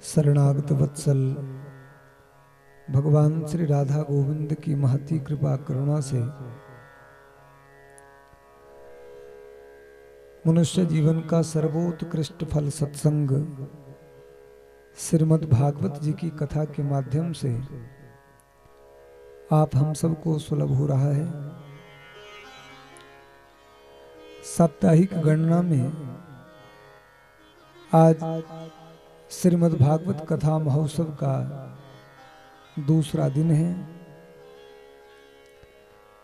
शरणागत वत्सल भगवान श्री राधा गोविंद की महती कृपा करुणा से मनुष्य जीवन का सर्वोत्कृष्ट फल सत्संग श्रीमद् भागवत जी की कथा के माध्यम से आप हम सबको सुलभ हो रहा है। साप्ताहिक गणना में आज श्रीमद् भागवत कथा महोत्सव का दूसरा दिन है।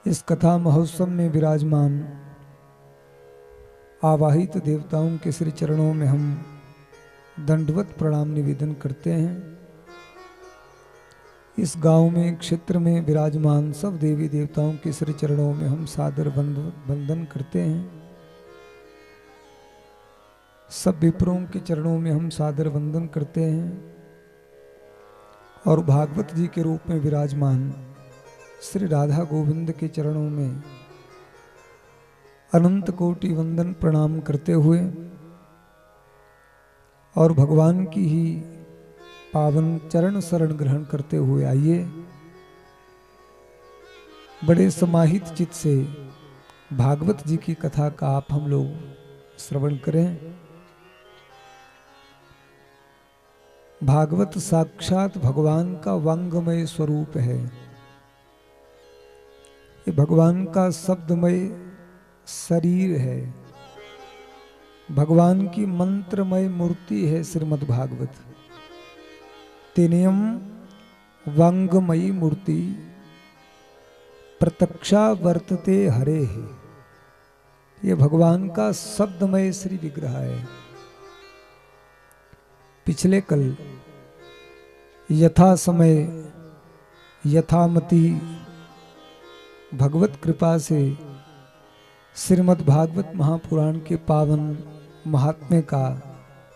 इस कथा महोत्सव में विराजमान आवाहित देवताओं के श्री चरणों में हम दंडवत प्रणाम निवेदन करते हैं। इस गांव में क्षेत्र में विराजमान सब देवी देवताओं के श्री चरणों में हम सादर वंदन करते हैं। सब विप्रों के चरणों में हम सादर वंदन करते हैं और भागवत जी के रूप में विराजमान श्री राधा गोविंद के चरणों में अनंत कोटि वंदन प्रणाम करते हुए और भगवान की ही पावन चरण शरण ग्रहण करते हुए आइए बड़े समाहित चित्त से भागवत जी की कथा का आप हम लोग श्रवण करें। भागवत साक्षात भगवान का वांगमय स्वरूप है। ये भगवान का शब्दमय शरीर है, भगवान की मंत्रमय मूर्ति है। श्रीमद् भागवत तेनियम वांगमयी मूर्ति प्रत्यक्षा वर्तते हरे है। ये भगवान का शब्दमय श्री विग्रह है। पिछले कल यथा समय यथामति भगवत कृपा से श्रीमद् भागवत महापुराण के पावन महात्म्य का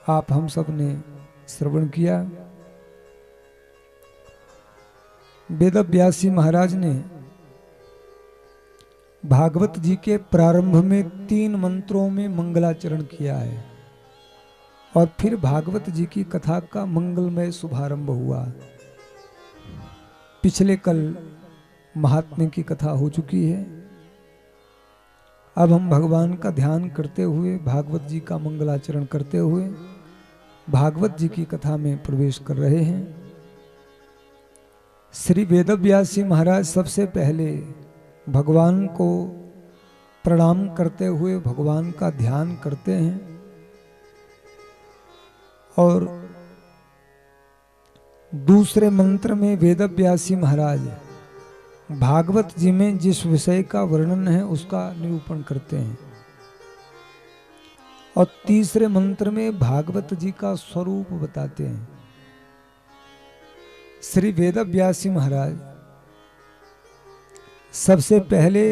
आप हम सब ने श्रवण किया। वेदव्यासी महाराज ने भागवत जी के प्रारंभ में 3 मंत्रों में मंगलाचरण किया है और फिर भागवत जी की कथा का मंगलमय शुभारंभ हुआ। पिछले कल महात्म्य की कथा हो चुकी है। अब हम भगवान का ध्यान करते हुए भागवत जी का मंगलाचरण करते हुए भागवत जी की कथा में प्रवेश कर रहे हैं। श्री वेदव्यासी महाराज सबसे पहले भगवान को प्रणाम करते हुए भगवान का ध्यान करते हैं और दूसरे मंत्र में वेदव्यासी महाराज भागवत जी में जिस विषय का वर्णन है उसका निरूपण करते हैं और तीसरे मंत्र में भागवत जी का स्वरूप बताते हैं। श्री वेदव्यासी महाराज सबसे पहले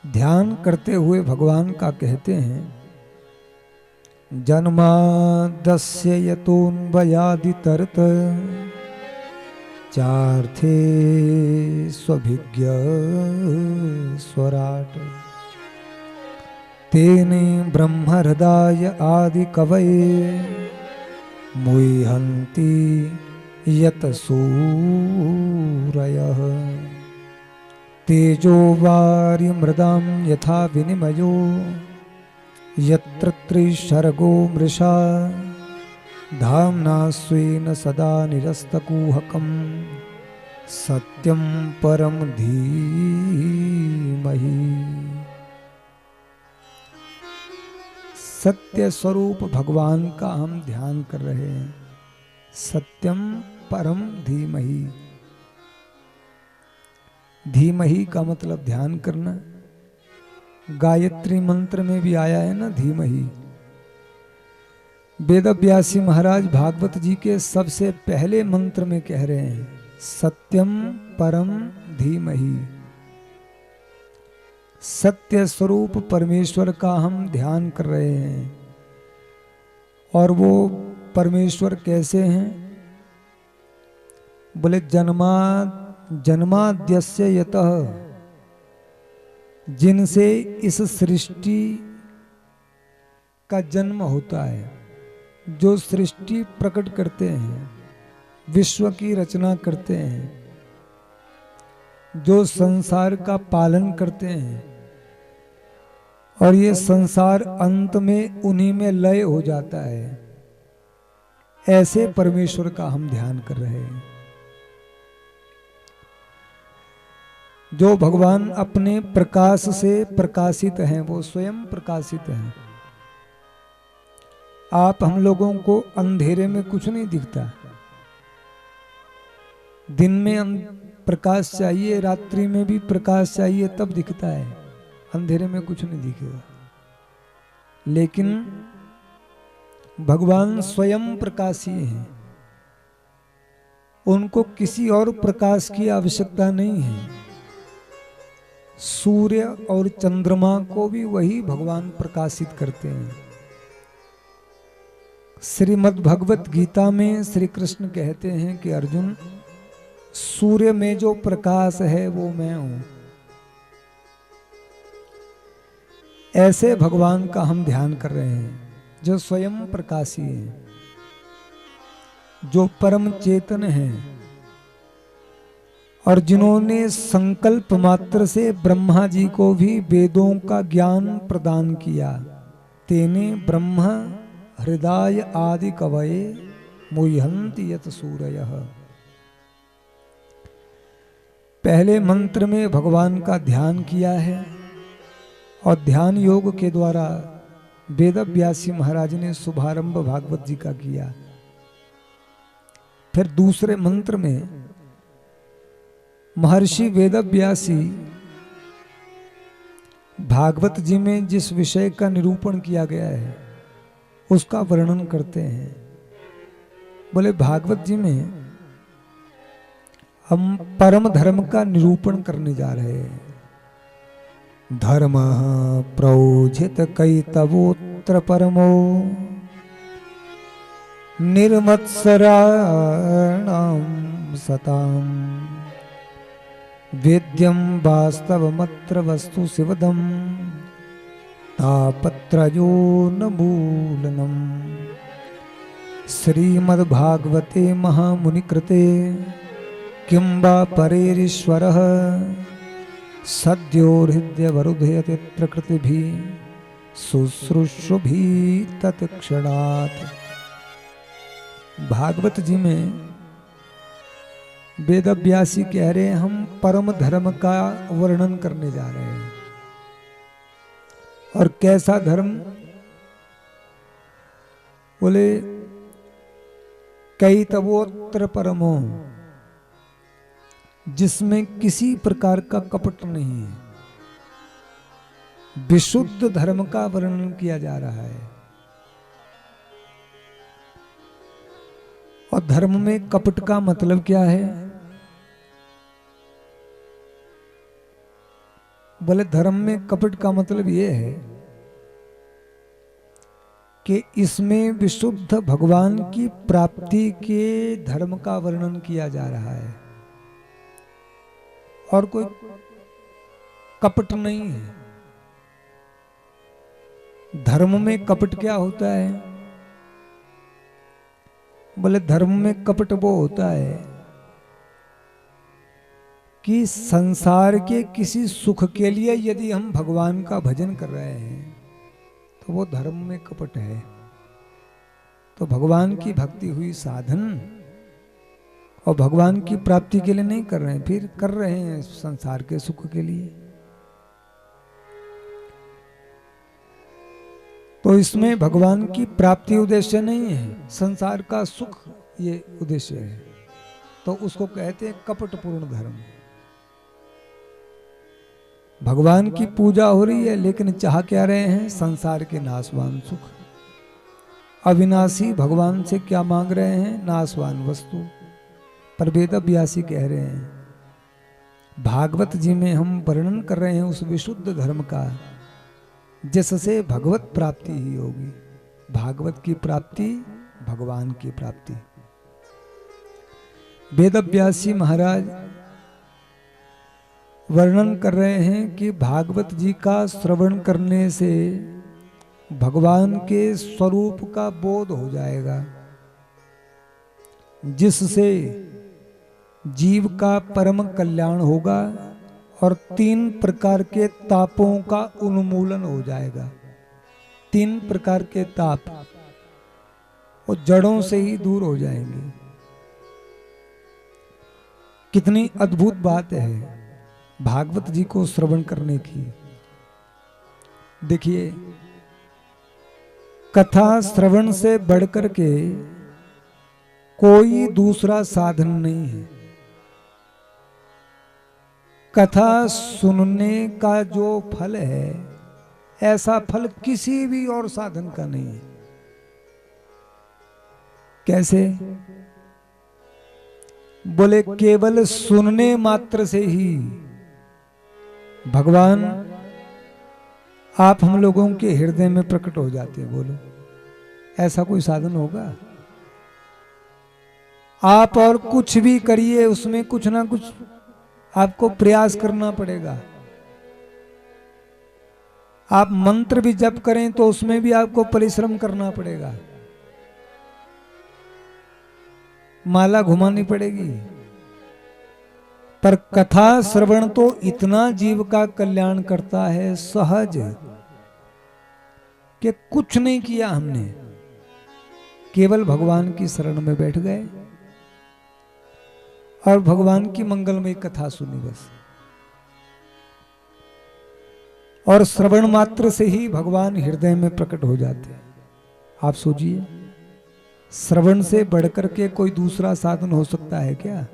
ध्यान करते हुए भगवान का कहते हैं, जन्मादस्य यतोऽन्वयादितरत चार्थे स्वभिज्ञ स्वराट तेने ब्रह्महृदाय आदि कवये मुह्यन्ति यत सूरयः तेजो वार्यमृदां यथा विनिमयो यत्र त्रिशर्गो मृषा धाम्ना स्वेन सदा निरस्तकुहकं सत्यं परम धीमहि। सत्य स्वरूप भगवान का हम ध्यान कर रहे हैं। सत्यम परम धीमहि। धीमहि का मतलब ध्यान करना। गायत्री मंत्र में भी आया है ना, धीमहि। वेदव्यासी महाराज भागवत जी के सबसे पहले मंत्र में कह रहे हैं, सत्यम परम धीमहि। सत्य स्वरूप परमेश्वर का हम ध्यान कर रहे हैं और वो परमेश्वर कैसे हैं? बोले जन्माद्यस्य यतः, जिनसे इस सृष्टि का जन्म होता है। जो सृष्टि प्रकट करते हैं, विश्व की रचना करते हैं, जो संसार का पालन करते हैं, और ये संसार अंत में उन्हीं में लय हो जाता है, ऐसे परमेश्वर का हम ध्यान कर रहे हैं। जो भगवान अपने प्रकाश से प्रकाशित हैं, वो स्वयं प्रकाशित हैं। आप हम लोगों को अंधेरे में कुछ नहीं दिखता। दिन में प्रकाश चाहिए, रात्रि में भी प्रकाश चाहिए, तब दिखता है। अंधेरे में कुछ नहीं दिखेगा। लेकिन भगवान स्वयं प्रकाशी हैं। उनको किसी और प्रकाश की आवश्यकता नहीं है। सूर्य और चंद्रमा को भी वही भगवान प्रकाशित करते हैं। श्रीमद् भगवत गीता में श्री कृष्ण कहते हैं कि अर्जुन, सूर्य में जो प्रकाश है वो मैं हूं। ऐसे भगवान का हम ध्यान कर रहे हैं, जो स्वयं प्रकाशी हैं, जो परम चेतन हैं, और जिन्होंने संकल्प मात्र से ब्रह्मा जी को भी वेदों का ज्ञान प्रदान किया। तेने ब्रह्म हृदय आदि कवये मुह्यन्ति यत सूरयः। पहले मंत्र में भगवान का ध्यान किया है, और ध्यान योग के द्वारा वेदव्यासी महाराज ने शुभारंभ भागवत जी का किया। फिर दूसरे मंत्र में महर्षि वेदव्यासी भागवत जी में जिस विषय का निरूपण किया गया है उसका वर्णन करते हैं। बोले भागवत जी में हम परम धर्म का निरूपण करने जा रहे हैं। धर्म प्रोजित कैतवोत्र परमो निर्मत्सराणां सताम् वेद्यं वास्तवमत्र वस्तु शिवदं तापत्रयो न मूलनम्। श्रीमद्भागवते महामुनिकृते किं वा परेरीश्वरः सद्यो हृदयवरुधयते प्रकृतिभिः शुश्रूषुभिः तत्क्षणात्। भागवत जी में वेदव्यासी कह रहे हैं हम परम धर्म का वर्णन करने जा रहे हैं। और कैसा धर्म? बोले कैतवोत्र परमो, जिसमें किसी प्रकार का कपट नहीं है। विशुद्ध धर्म का वर्णन किया जा रहा है। और धर्म में कपट का मतलब क्या है? बोले धर्म में कपट का मतलब यह है कि इसमें विशुद्ध भगवान की प्राप्ति के धर्म का वर्णन किया जा रहा है, और कोई कपट नहीं है। धर्म में कपट क्या होता है? बोले धर्म में कपट वो होता है कि संसार के किसी सुख के लिए यदि हम भगवान का भजन कर रहे हैं तो वो धर्म में कपट है। तो भगवान की भक्ति हुई साधन, और भगवान की प्राप्ति के लिए नहीं कर रहे हैं, फिर कर रहे हैं संसार के सुख के लिए। तो इसमें भगवान की प्राप्ति उद्देश्य नहीं है, संसार का सुख ये उद्देश्य है। तो उसको कहते हैं कपटपूर्ण धर्म। भगवान की पूजा हो रही है, लेकिन चाह क्या रहे हैं? संसार के नाशवान सुख। अविनाशी भगवान से क्या मांग रहे हैं? नाशवान वस्तु। पर वेदव्यासी कह रहे हैं, भागवत जी में हम वर्णन कर रहे हैं उस विशुद्ध धर्म का जिससे भगवत प्राप्ति ही होगी। भागवत की प्राप्ति, भगवान की प्राप्ति। वेदव्यासी महाराज वर्णन कर रहे हैं कि भागवत जी का श्रवण करने से भगवान के स्वरूप का बोध हो जाएगा, जिससे जीव का परम कल्याण होगा और 3 प्रकार के तापों का उन्मूलन हो जाएगा। 3 प्रकार के ताप वो जड़ों से ही दूर हो जाएंगे। कितनी अद्भुत बात है भागवत जी को श्रवण करने की। देखिए, कथा श्रवण से बढ़कर के कोई दूसरा साधन नहीं है। कथा सुनने का जो फल है, ऐसा फल किसी भी और साधन का नहीं है। कैसे? बोले केवल सुनने मात्र से ही भगवान आप हम लोगों के हृदय में प्रकट हो जाते हैं। बोलो, ऐसा कोई साधन होगा? आप और कुछ भी करिए, उसमें कुछ ना कुछ आपको प्रयास करना पड़ेगा। आप मंत्र भी जप करें तो उसमें भी आपको परिश्रम करना पड़ेगा, माला घुमानी पड़ेगी। पर कथा श्रवण तो इतना जीव का कल्याण करता है सहज कि कुछ नहीं किया हमने, केवल भगवान की शरण में बैठ गए और भगवान की मंगलमय कथा सुनी बस। और श्रवण मात्र से ही भगवान हृदय में प्रकट हो जाते हैं। आप सोचिए, श्रवण से बढ़कर के कोई दूसरा साधन हो सकता है क्या?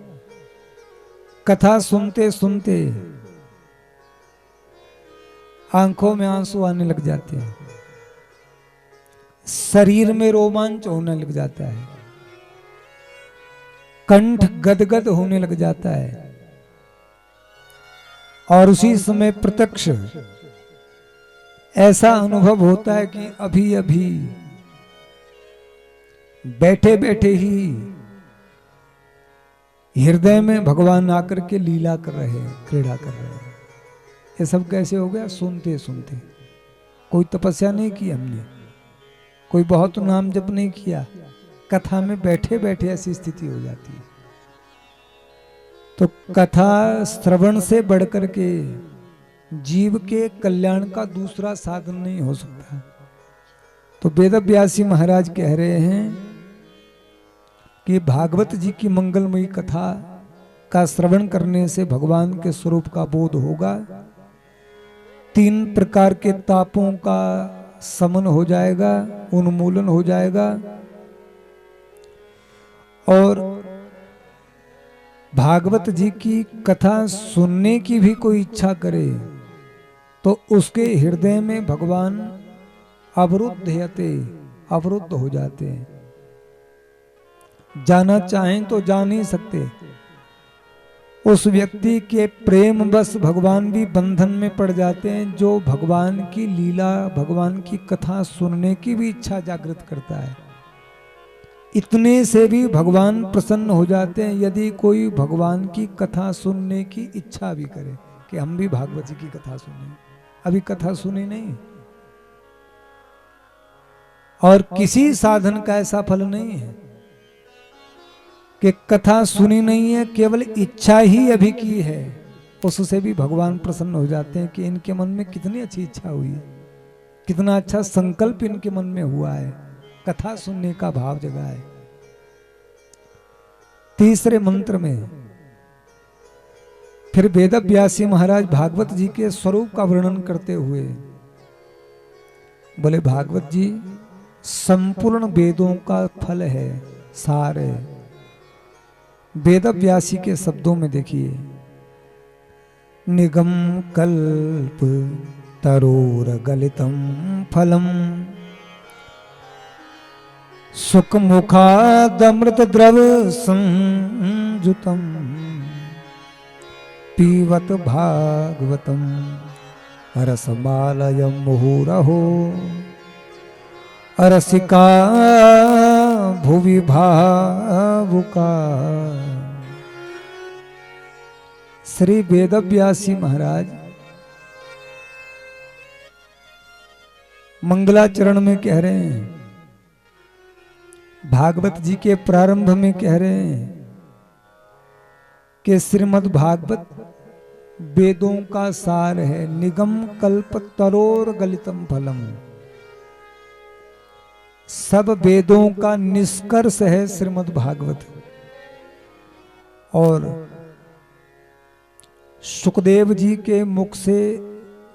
कथा सुनते सुनते आंखों में आंसू आने लग जाते हैं, शरीर में रोमांच होने लग जाता है, कंठ गदगद होने लग जाता है, और उसी समय प्रत्यक्ष ऐसा अनुभव होता है कि अभी अभी बैठे बैठे ही हृदय में भगवान आकर के लीला कर रहे हैं, क्रीड़ा कर रहे हैं। ये सब कैसे हो गया? सुनते सुनते। कोई तपस्या नहीं की हमने, कोई बहुत नाम जप नहीं किया, कथा में बैठे बैठे ऐसी स्थिति हो जाती है। तो कथा श्रवण से बढ़कर के जीव के कल्याण का दूसरा साधन नहीं हो सकता। तो वेदव्यासी महाराज कह रहे हैं कि भागवत जी की मंगलमयी कथा का श्रवण करने से भगवान के स्वरूप का बोध होगा, 3 प्रकार के तापों का समन हो जाएगा, उन्मूलन हो जाएगा, और भागवत जी की कथा सुनने की भी कोई इच्छा करे तो उसके हृदय में भगवान अवरुद्ध हो जाते हैं। जाना चाहें तो जा नहीं सकते। उस व्यक्ति के प्रेम बस भगवान भी बंधन में पड़ जाते हैं, जो भगवान की लीला, भगवान की कथा सुनने की भी इच्छा जागृत करता है। इतने से भी भगवान प्रसन्न हो जाते हैं यदि कोई भगवान की कथा सुनने की इच्छा भी करे कि हम भी भागवत जी की कथा सुने। अभी कथा सुनी नहीं, और किसी साधन का ऐसा फल नहीं है कि कथा सुनी नहीं है, केवल इच्छा ही अभी की है, उससे भी भगवान प्रसन्न हो जाते हैं कि इनके मन में कितनी अच्छी इच्छा हुई है, कितना अच्छा संकल्प इनके मन में हुआ है, कथा सुनने का भाव जगा है। तीसरे मंत्र में फिर वेदव्यासी महाराज भागवत जी के स्वरूप का वर्णन करते हुए बोले, भागवत जी संपूर्ण वेदों का फल है, सार है। वेदव्यासी के शब्दों में देखिए, निगम कल्प तरोर गलितम फलम सुख मुखादमृत द्रव संजुतम पीवत भागवतम रसमालयम मुहुरहो रसिका भुवि भावुका। श्री वेदव्यासी महाराज मंगलाचरण में कह रहे हैं, भागवत जी के प्रारंभ में कह रहे हैं कि श्रीमद् भागवत वेदों का सार है, निगम कल्प तरोर गलितम फलम। सब वेदों का निष्कर्ष है श्रीमद् भागवत। और सुखदेव जी के मुख से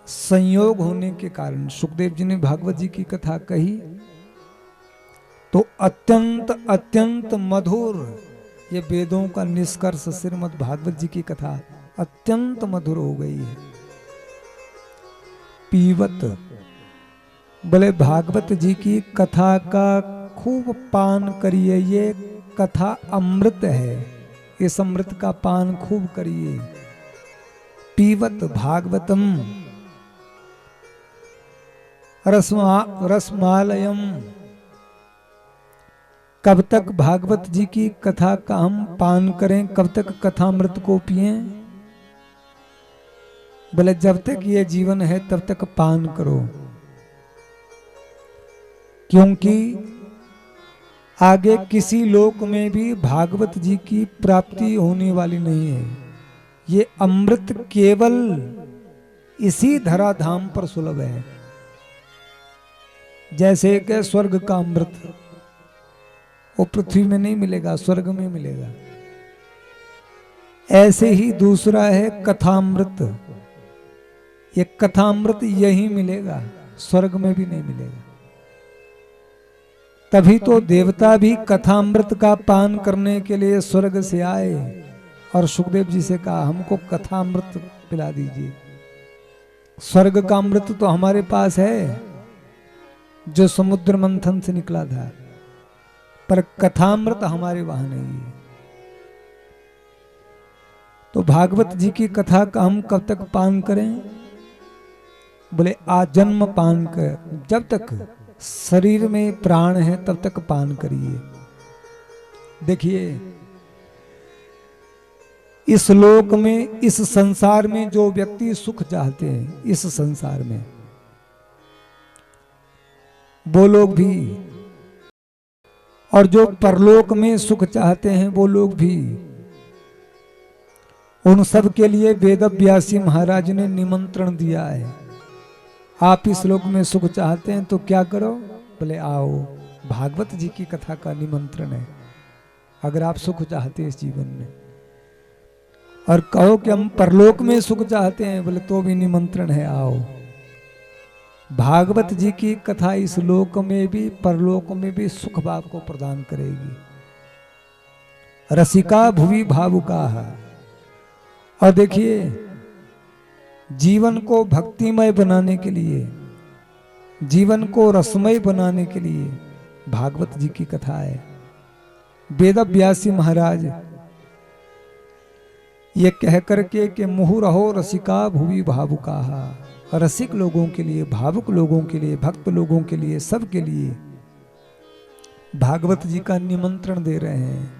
संयोग होने के कारण, सुखदेव जी ने भागवत जी की कथा कही तो अत्यंत अत्यंत मधुर, ये वेदों का निष्कर्ष श्रीमद् भागवत जी की कथा अत्यंत मधुर हो गई है। पीवत, बोले भागवत जी की कथा का खूब पान करिए, ये कथा अमृत है, इस अमृत का पान खूब करिए। पीवत भागवतम रसमालयम, कब तक भागवत जी की कथा का हम पान करें, कब तक कथामृत को पिए? बोले जब तक ये जीवन है तब तक पान करो, क्योंकि आगे किसी लोक में भी भागवत जी की प्राप्ति होने वाली नहीं है। ये अमृत केवल इसी धराधाम पर सुलभ है। जैसे कि स्वर्ग का अमृत वो पृथ्वी में नहीं मिलेगा, स्वर्ग में मिलेगा। ऐसे ही दूसरा है कथामृत, ये कथामृत यही मिलेगा, स्वर्ग में भी नहीं मिलेगा। तभी तो देवता भी कथामृत का पान करने के लिए स्वर्ग से आए और सुखदेव जी से कहा हमको कथामृत पिला दीजिए। स्वर्ग का अमृत तो हमारे पास है जो समुद्र मंथन से निकला था, पर कथामृत हमारे वहां नहीं है। तो भागवत जी की कथा का हम कब तक पान करें? बोले आजन्म पान कर, जब तक शरीर में प्राण है तब तक पान करिए। देखिए इस लोक में, इस संसार में जो व्यक्ति सुख चाहते हैं, इस संसार में वो लोग भी, और जो परलोक में सुख चाहते हैं वो लोग भी, उन सब के लिए वेदव्यासी महाराज ने निमंत्रण दिया है। आप इस लोक में सुख चाहते हैं तो क्या करो? बोले आओ, भागवत जी की कथा का निमंत्रण है। अगर आप सुख चाहते हैं इस जीवन में, और कहो कि हम परलोक में सुख चाहते हैं, बोले तो भी निमंत्रण है, आओ। भागवत जी की कथा इस लोक में भी परलोक में भी सुख भाव को प्रदान करेगी। रसिका भुवि भावुका। और देखिए जीवन को भक्तिमय बनाने के लिए, जीवन को रसमय बनाने के लिए भागवत जी की कथा है। वेदव्यासी महाराज ये कह करके कि मुहुरहो रसिका भुवि भावुका, रसिक लोगों के लिए, भावुक लोगों के लिए, भक्त लोगों के लिए, सबके लिए भागवत जी का निमंत्रण दे रहे हैं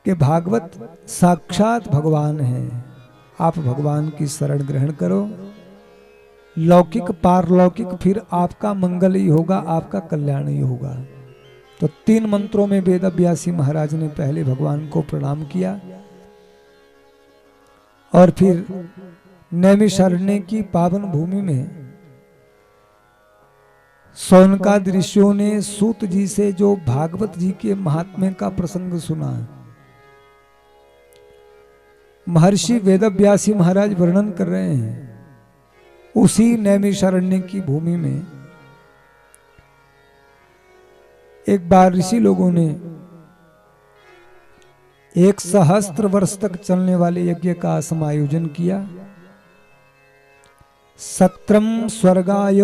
कि भागवत साक्षात भगवान है। आप भगवान की शरण ग्रहण करो, लौकिक पारलौकिक फिर आपका मंगल ही होगा, आपका कल्याण ही होगा। तो 3 मंत्रों में वेदव्यासी महाराज ने पहले भगवान को प्रणाम किया और फिर नैमिषारण्य की पावन भूमि में सौनकादि ऋषियों ने सूत जी से जो भागवत जी के महात्म्य का प्रसंग सुना, महर्षि वेदव्यासी महाराज वर्णन कर रहे हैं। उसी नैमिषारण्य की भूमि में एक बार ऋषि लोगों ने 1 वर्ष तक चलने वाले यज्ञ का समायोजन किया। सत्रम स्वर्गाय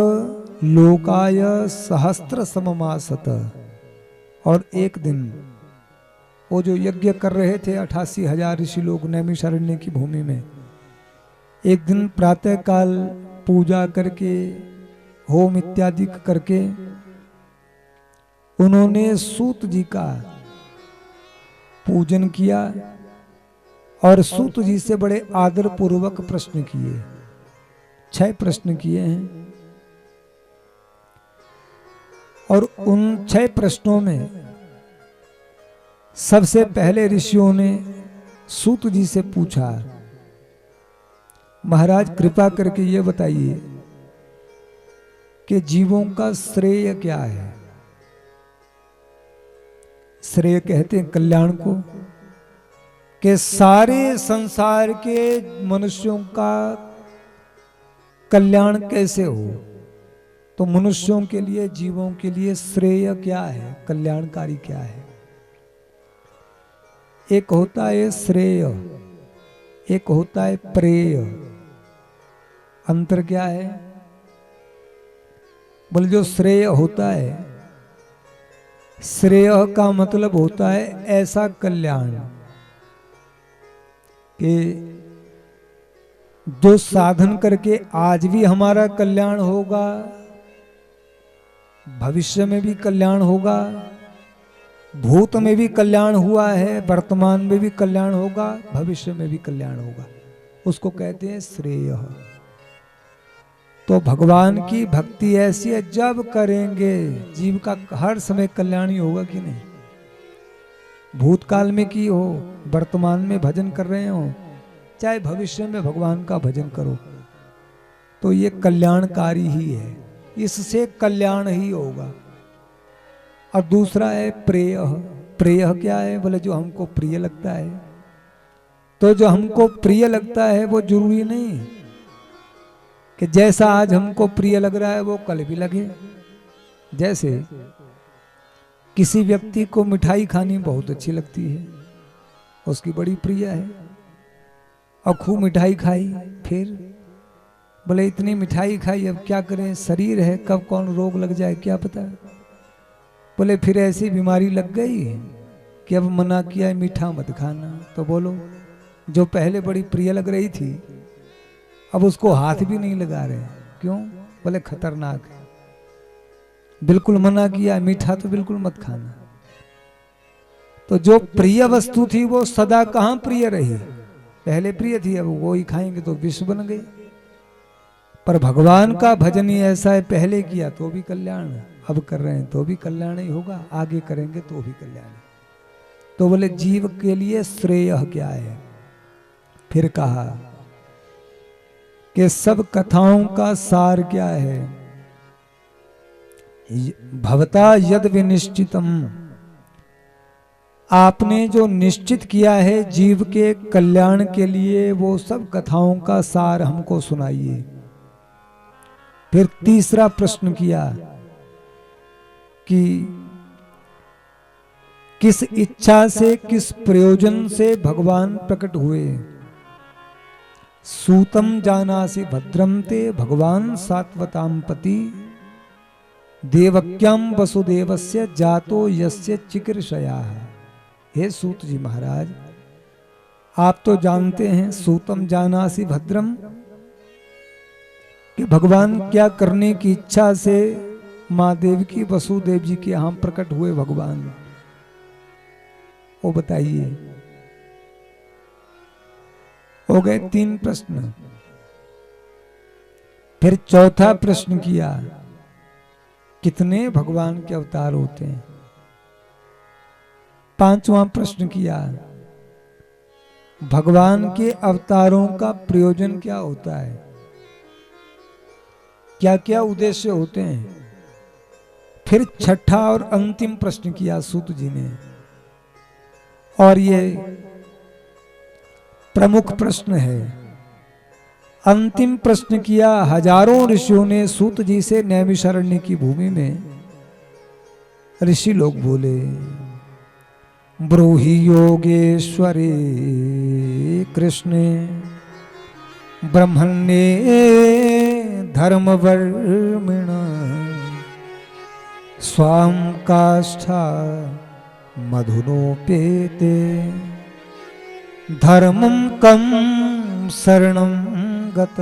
लोकाय सहस्त्र सममासत। और एक दिन वो जो यज्ञ कर रहे थे 88,000 ऋषि लोग नैमिषारण्य की भूमि में, एक दिन प्रातः काल पूजा करके, होम इत्यादि करके उन्होंने सूत जी का पूजन किया और सूत जी से बड़े आदर पूर्वक प्रश्न किए। 6 प्रश्न किए हैं। और उन 6 प्रश्नों में सबसे पहले ऋषियों ने सूत जी से पूछा, महाराज कृपा करके ये बताइए कि जीवों का श्रेय क्या है। श्रेय कहते हैं कल्याण को, कि सारे संसार के मनुष्यों का कल्याण कैसे हो। तो मनुष्यों के लिए, जीवों के लिए श्रेय क्या है, कल्याणकारी क्या है। एक होता है श्रेय, एक होता है प्रेय। अंतर क्या है? बोले जो श्रेय होता है, श्रेय का मतलब होता है ऐसा कल्याण कि जो साधन करके आज भी हमारा कल्याण होगा, भविष्य में भी कल्याण होगा, भूत में भी कल्याण हुआ है, वर्तमान में भी कल्याण होगा, भविष्य में भी कल्याण होगा, उसको कहते हैं श्रेय। तो भगवान की भक्ति ऐसी है, जब करेंगे जीव का हर समय कल्याण ही होगा कि नहीं। भूतकाल में की हो, वर्तमान में भजन कर रहे हो, चाहे भविष्य में भगवान का भजन करो, तो ये कल्याणकारी ही है, इससे कल्याण ही होगा। और दूसरा है प्रेय। प्रेय क्या है? बोले जो हमको प्रिय लगता है। तो जो हमको प्रिय लगता है वो जरूरी नहीं कि जैसा आज हमको प्रिय लग रहा है वो कल भी लगे। जैसे किसी व्यक्ति को मिठाई खानी बहुत अच्छी लगती है, उसकी बड़ी प्रिय है, और खूब मिठाई खाई, फिर बोले इतनी मिठाई खाई, अब क्या करें, शरीर है, कब कौन रोग लग जाए क्या पता। बोले फिर ऐसी बीमारी लग गई कि अब मना किया है मीठा मत खाना। तो बोलो जो पहले बड़ी प्रिय लग रही थी अब उसको हाथ भी नहीं लगा रहे, क्यों? बोले खतरनाक है, बिल्कुल मना किया, मीठा तो बिल्कुल मत खाना। तो जो प्रिय वस्तु थी वो सदा कहां प्रिय रही, पहले प्रिय थी, अब वो ही खाएंगे तो विष बन गए। पर भगवान का भजन ही ऐसा है, पहले किया तो भी कल्याण, अब कर रहे हैं तो भी कल्याण ही होगा, आगे करेंगे तो भी कल्याण। तो बोले जीव के लिए श्रेय क्या है। फिर कहा कि सब कथाओं का सार क्या है। भवता यद विनिश्चितम, आपने जो निश्चित किया है जीव के कल्याण के लिए, वो सब कथाओं का सार हमको सुनाइए। फिर तीसरा प्रश्न किया कि किस इच्छा से, किस प्रयोजन से भगवान प्रकट हुए। सूतम जानासि भद्रम ते भगवान सात्वताम पति, देवक्याम वसुदेवस्य जातो यस्य चिकीर्षया। हे सूत जी महाराज, आप तो जानते हैं सूतम जानासि भद्रम, कि भगवान क्या करने की इच्छा से माँ देव की, वसुदेव जी के यहां प्रकट हुए भगवान, वो बताइए। हो गए 3 प्रश्न। फिर चौथा प्रश्न किया, कितने भगवान के अवतार होते हैं। 5वां प्रश्न किया, भगवान के अवतारों का प्रयोजन क्या होता है, क्या क्या उद्देश्य होते हैं। फिर छठा और अंतिम प्रश्न किया सूत जी ने, और ये प्रमुख प्रश्न है। अंतिम प्रश्न किया, हजारों ऋषियों ने सूत जी से नैमिषारण्य की भूमि में ऋषि लोग बोले, ब्रूहि योगेश्वरे कृष्णे ब्रह्मण्ये धर्मवर्मिण स्वाम काष्ठा मधुनोपेते धर्मं कम शरणं गत।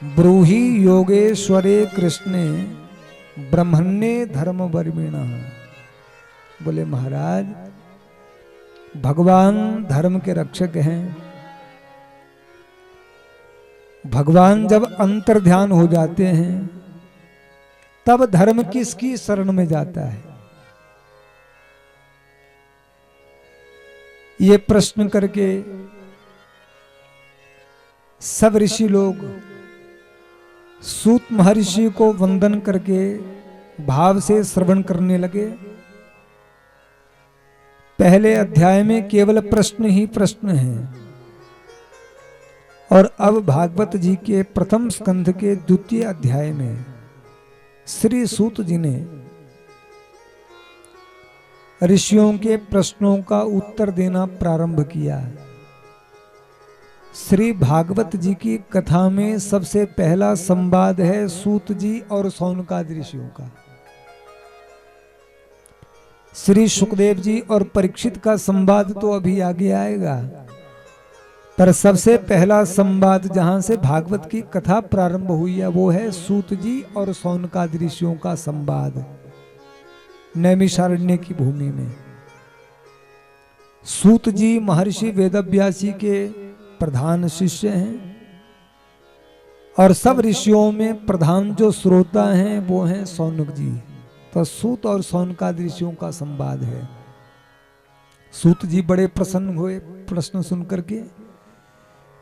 ब्रूहि योगेश्वरे कृष्णे ब्रह्मण्ये धर्मवर्मिण। बोले महाराज, भगवान धर्म के रक्षक हैं। भगवान जब अंतर ध्यान हो जाते हैं तब धर्म किसकी शरण में जाता है? ये प्रश्न करके सब ऋषि लोग सूत महर्षि को वंदन करके भाव से श्रवण करने लगे। पहले अध्याय में केवल प्रश्न ही प्रश्न हैं और अब भागवत जी के प्रथम स्कंध के द्वितीय अध्याय में श्री सूत जी ने ऋषियों के प्रश्नों का उत्तर देना प्रारंभ किया। श्री भागवत जी की कथा में सबसे पहला संवाद है सूत जी और सौनकादि ऋषियों का। श्री सुखदेव जी और परीक्षित का संवाद तो अभी आगे आएगा, पर सबसे पहला संवाद जहां से भागवत की कथा प्रारंभ हुई है वो है सूत जी और सौनकादि ऋषियों का संवाद नैमिषारण्य की भूमि में। सूत जी महर्षि वेदव्यासी के प्रधान शिष्य हैं और सब ऋषियों में प्रधान जो श्रोता हैं वो हैं सौनक जी। तो सूत और सौनकादि ऋषियों का संवाद है। सूत जी बड़े प्रसन्न हुए प्रश्न सुनकर के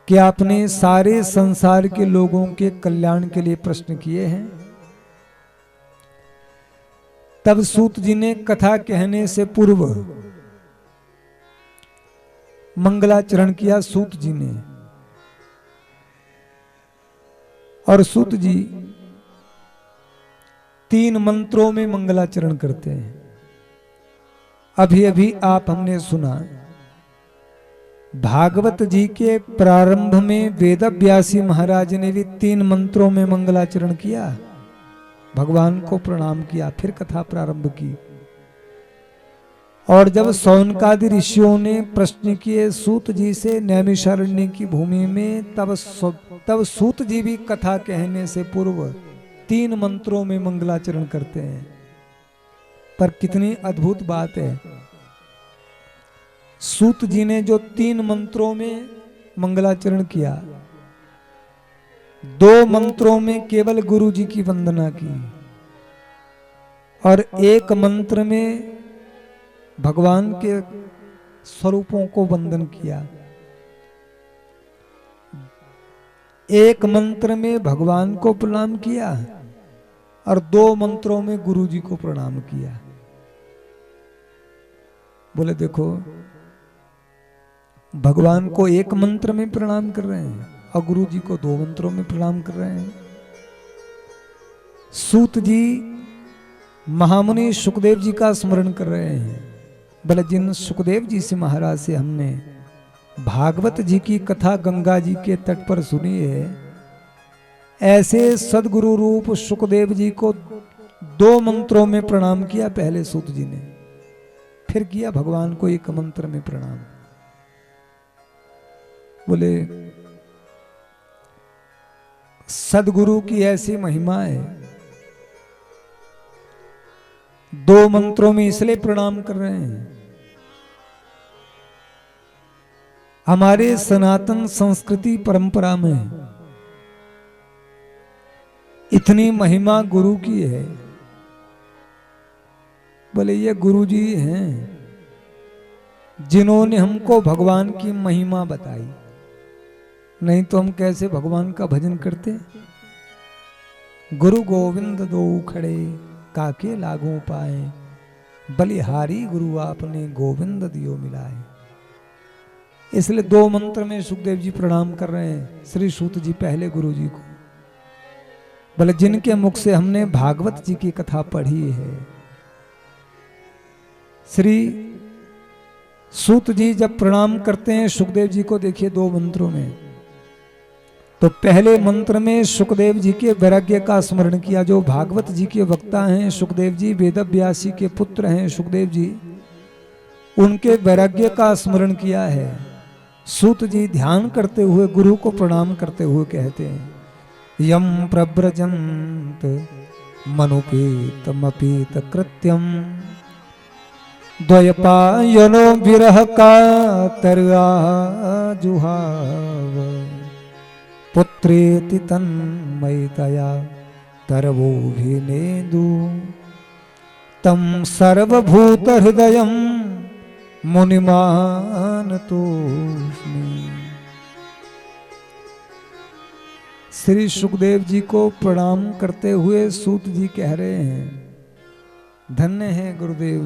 कि आपने सारे संसार के लोगों के कल्याण के लिए प्रश्न किए हैं। तब सूत जी ने कथा कहने से पूर्व मंगलाचरण किया सूत जी ने। और सूत जी 3 मंत्रों में मंगलाचरण करते हैं। अभी अभी आप हमने सुना भागवत जी के प्रारंभ में वेदव्यासी महाराज ने भी 3 मंत्रों में मंगलाचरण किया, भगवान को प्रणाम किया, फिर कथा प्रारंभ की। और जब सौनकादि ऋषियों ने प्रश्न किए सूत जी से नैमिषारण्य की भूमि में, तब सूत जी भी कथा कहने से पूर्व 3 मंत्रों में मंगलाचरण करते हैं। पर कितनी अद्भुत बात है, सूत जी ने जो 3 मंत्रों में मंगलाचरण किया, 2 मंत्रों में केवल गुरु जी की वंदना की और 1 मंत्र में भगवान के स्वरूपों को वंदन किया। 1 मंत्र में भगवान को प्रणाम किया और 2 मंत्रों में गुरु जी को प्रणाम किया। बोले देखो, भगवान को 1 मंत्र में प्रणाम कर रहे हैं और गुरु जी को 2 मंत्रों में प्रणाम कर रहे हैं। सूत जी महामुनि सुखदेव जी का स्मरण कर रहे हैं। बोले जिन सुखदेव जी से महाराज से हमने भागवत जी की कथा गंगा जी के तट पर सुनी है, ऐसे सदगुरु रूप सुखदेव जी को 2 मंत्रों में प्रणाम किया पहले सूत जी ने, फिर किया भगवान को 1 मंत्र में प्रणाम। बोले सदगुरु की ऐसी महिमा है, 2 मंत्रों में इसलिए प्रणाम कर रहे हैं। हमारे सनातन संस्कृति परंपरा में इतनी महिमा गुरु की है। बोले ये गुरु जी हैं जिन्होंने हमको भगवान की महिमा बताई, नहीं तो हम कैसे भगवान का भजन करते। गुरु गोविंद दो खड़े काके लागू पाए, बलिहारी गुरु आपने गोविंद दियो मिलाए। इसलिए 2 मंत्र में सुखदेव जी प्रणाम कर रहे हैं श्री सूत जी पहले गुरु जी को। बोले जिनके मुख से हमने भागवत जी की कथा पढ़ी है। श्री सूत जी जब प्रणाम करते हैं सुखदेव जी को, देखिए 2 मंत्रों में, तो पहले मंत्र में सुखदेव जी के वैराग्य का स्मरण किया। जो भागवत जी के वक्ता हैं सुखदेव जी, वेदव्यासी के पुत्र हैं सुखदेव जी, उनके वैराग्य का स्मरण किया है। सूत जी ध्यान करते हुए गुरु को प्रणाम करते हुए कहते हैं यम प्रव्रजंत मनुपेत मपेत कृत्यम द्वयपायनो विरह का तरआ जुहाव पुत्रेति तन्मयतया तरवोभिनेदु तम सर्वभूत हृदयम मुनिमानतोऽस्मि। श्री सुखदेव जी को प्रणाम करते हुए सूत जी कह रहे हैं, धन्य है गुरुदेव,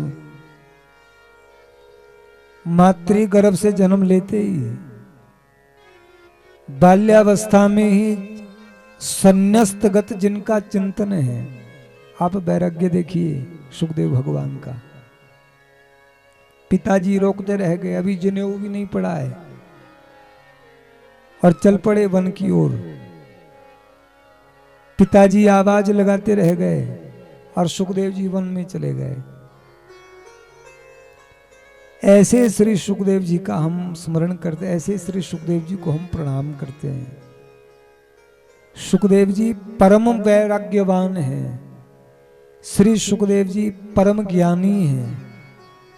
मातृ गर्भ से जन्म लेते ही बाल्यावस्था में ही संन्यस्तगत जिनका चिंतन है। आप वैराग्य देखिए सुखदेव भगवान का। पिताजी रोकते रह गए, अभी जनेऊ भी नहीं पड़ा है, और चल पड़े वन की ओर। पिताजी आवाज लगाते रह गए और सुखदेव जी वन में चले गए। ऐसे श्री सुखदेव जी का हम स्मरण करते, ऐसे श्री सुखदेव जी को हम प्रणाम करते हैं। सुखदेव जी परम वैराग्यवान हैं, श्री सुखदेव जी परम ज्ञानी हैं,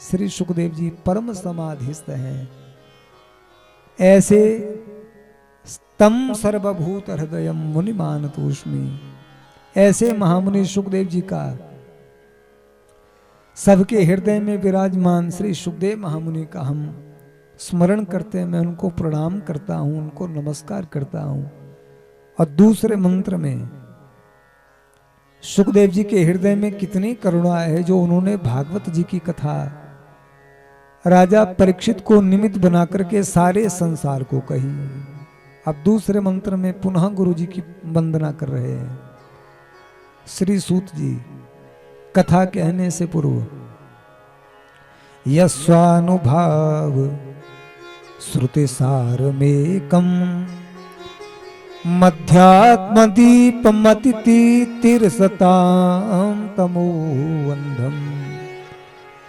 श्री सुखदेव जी परम समाधिस्थ हैं। ऐसे तम सर्वभूत हृदयम मुनिमानतोऽस्मि, ऐसे महामुनि सुखदेव जी का सबके हृदय में विराजमान श्री सुखदेव महामुनि का हम स्मरण करते हैं। मैं उनको प्रणाम करता हूं, उनको नमस्कार करता हूं। और दूसरे मंत्र में सुखदेव जी के हृदय में कितनी करुणा है, जो उन्होंने भागवत जी की कथा राजा परीक्षित को निमित्त बना करके सारे संसार को कही। अब दूसरे मंत्र में पुनः गुरु जी की वंदना कर रहे हैं श्री सूत जी कथा कहने से पूर्व। यस्वानुभाव श्रुति सारमेकम मध्यात्मदीपमतिथि तिरसतां तमोवन्धं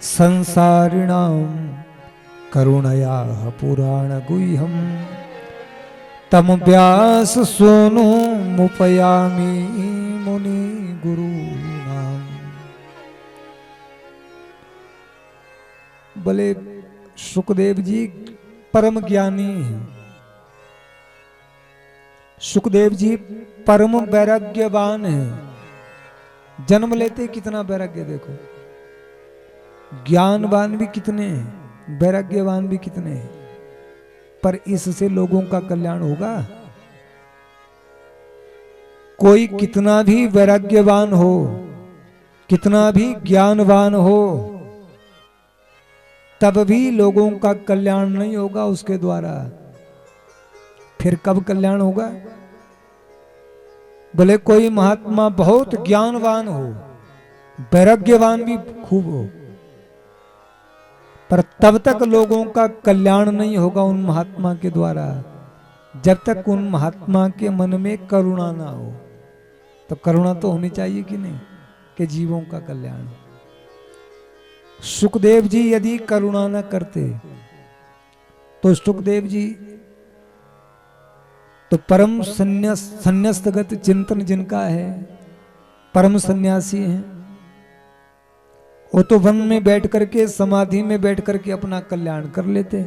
संसारिणां करुणया पुराणगुह्यं तम व्यास सोनो मुपयामि मुनि गुरु नाम। बोले सुखदेव जी परम ज्ञानी हैं, सुखदेव जी परम वैराग्यवान हैं। जन्म लेते कितना वैराग्य देखो, ज्ञानवान भी कितने हैं, वैराग्यवान भी कितने हैं, पर इससे लोगों का कल्याण होगा? कोई कितना भी वैराग्यवान हो, कितना भी ज्ञानवान हो, तब भी लोगों का कल्याण नहीं होगा उसके द्वारा। फिर कब कल्याण होगा? भले कोई महात्मा बहुत ज्ञानवान हो, वैराग्यवान भी खूब हो, पर तब तक लोगों का कल्याण नहीं होगा उन महात्मा के द्वारा, जब तक उन महात्मा के मन में करुणा ना हो। तो करुणा तो होनी चाहिए कि नहीं, कि जीवों का कल्याण। सुखदेव जी यदि करुणा न करते तो सुखदेव जी तो परम संन्यास्तगत चिंतन जिनका है, परम सन्यासी हैं, वो तो वन में बैठ करके, समाधि में बैठ करके अपना कल्याण कर लेते।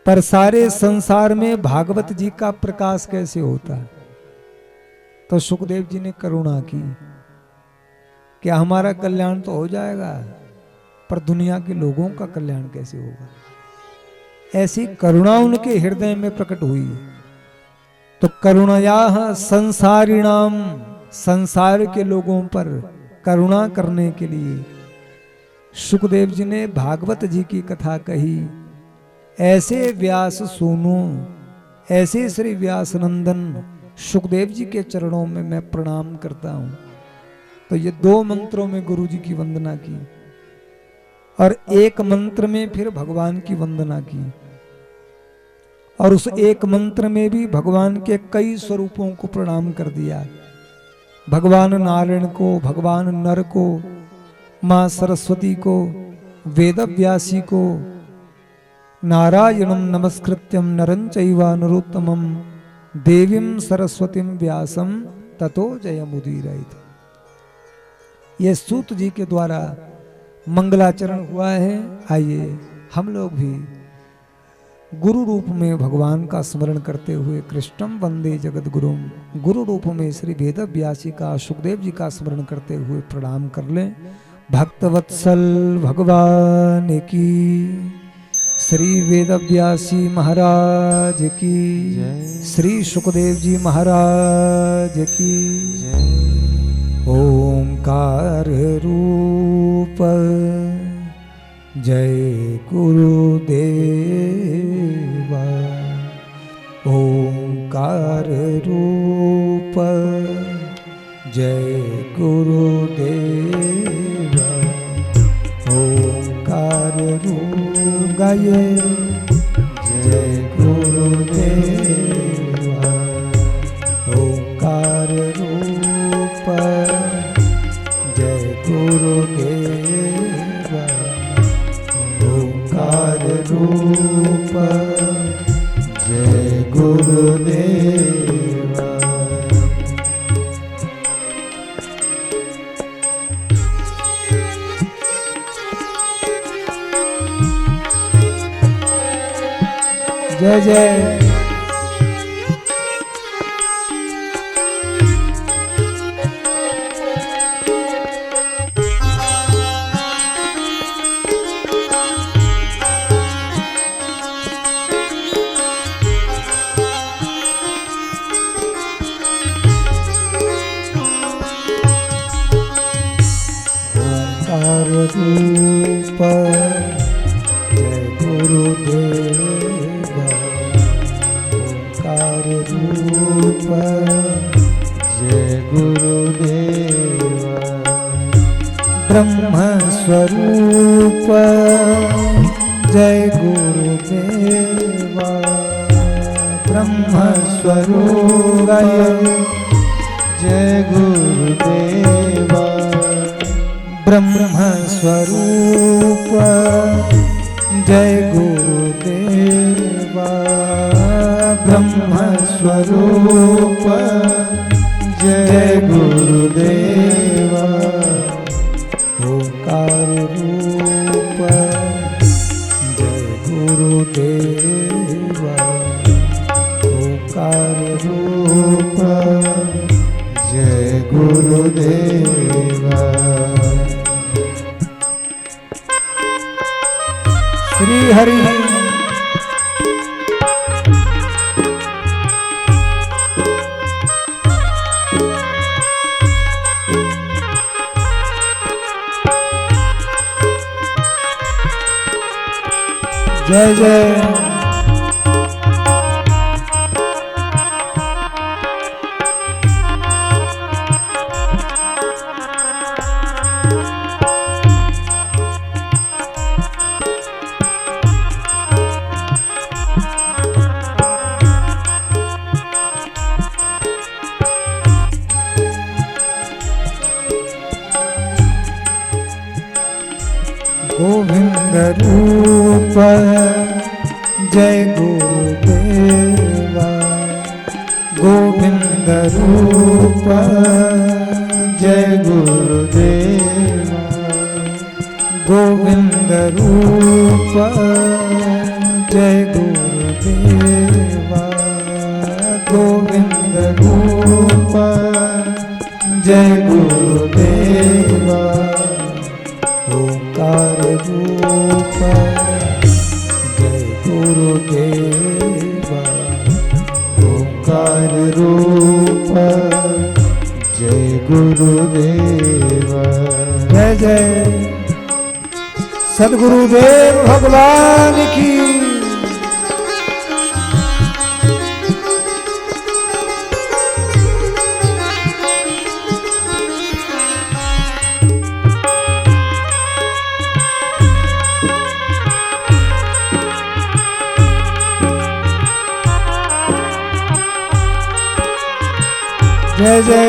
पर सारे संसार में भागवत जी का प्रकाश कैसे होता? तो सुखदेव जी ने करुणा की, क्या हमारा कल्याण तो हो जाएगा, पर दुनिया के लोगों का कल्याण कैसे होगा? ऐसी करुणा उनके हृदय में प्रकट हुई। तो करुणया संसारिणाम, संसार के लोगों पर करुणा करने के लिए सुखदेव जी ने भागवत जी की कथा कही। ऐसे व्यास सुनो, ऐसे श्री व्यास नंदन सुखदेव जी के चरणों में मैं प्रणाम करता हूं। तो ये दो मंत्रों में गुरु जी की वंदना की और एक मंत्र में फिर भगवान की वंदना की। और उस एक मंत्र में भी भगवान के कई स्वरूपों को प्रणाम कर दिया। भगवान नारायण को, भगवान नर को, मां सरस्वती को, वेदव्यासी को, नारायणं नमस्कृत्यं नरं चैव नरोत्तमं देवीं सरस्वतीं व्यासं ततो जयमुदीरयेत्। ये सूत जी के द्वारा मंगलाचरण हुआ है। आइए हम लोग भी गुरु रूप में भगवान का स्मरण करते हुए कृष्णम वंदे जगत गुरु, गुरु रूप में श्री वेद व्यासी का, सुखदेव जी का स्मरण करते हुए प्रणाम कर लें। भक्तवत्सल भगवान की, श्री वेद व्यासी महाराज की, श्री सुखदेव जी महाराज की। ओंकार रूप जय गुरुदेवा, ओंकार रूप जय गुरुदेवा, ओंकार रूप गाये जय गुरुदेवा, ओंकार रूप जय गुरुदेवा, ओंकार रूप जय गुरुदेवा। जय जय रूप जय गुरुदेवा, ओंकार रूप जय गुरुदेवा, ब्रह्म स्वरूप जय गुरुदेवा, ब्रह्म स्वरूप जय गुरुदेवा, ब्रह्म स्वरूप जय गुरुदेवा, ब्रह्म स्वरूप जय गुरुदेवा, ओंकार रूप जय गुरुदेवा, ओंकार रूप जय गुरुदेवा। श्री हरि जय जय गोविंद रूप जय गुरुदेवा, गोविंद रूप जय गुरुदेवा, गोविंद रूप जय गुरुदेवा, गोविंद रूप जय गुरुदेवा, ओंकार रूप जय गुरुदेवा, ओंकार रूप जय गुरुदेवा। जय जय सद्गुरुदेव भगवान की। जय जय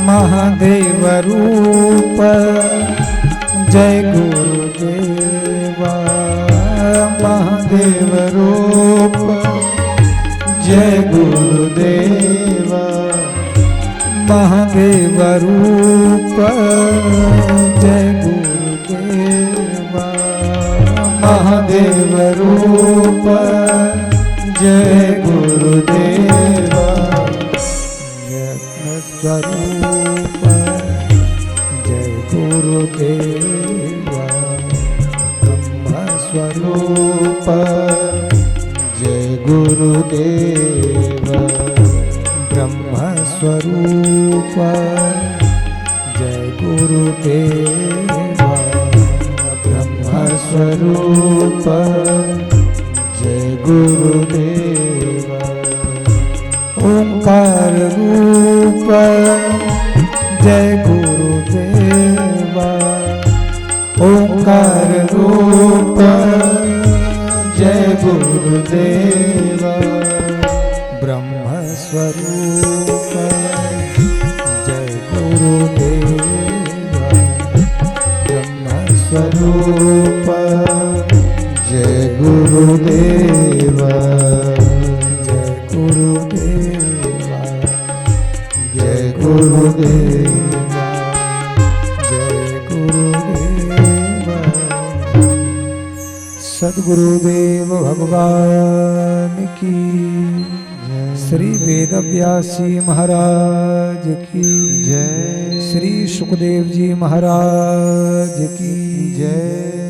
महादेव रूप जय गुरुदेवा, महादेव महादेव रूप जय गुरुदेव। महादेव रूप जय गुरुदेव। महादेव रूप जय गुरुदेव। ज्ञान स्वरूप जय गुरुदेव। ब्रह्म स्वरूप जय गुरुदेव। ब्रह्म स्वरूप जय गुरुदेव। ब्रह्म स्वरूप जय गुरुदेव। ओंकार रूप जय गुरुदेव। ओंकार रूप जय गुरुदेव। ब्रह्म स्वरूप जय गुरुदेव। ब्रह्म स्वरूप जय गुरुदेव। जय गुरुदेव। जय गुरुदेव। जय गुरुदेव। सद्गुरुदेव भगवान की श्री वेदव्यासी महाराज की जय। श्री सुखदेव जी महाराज की जय।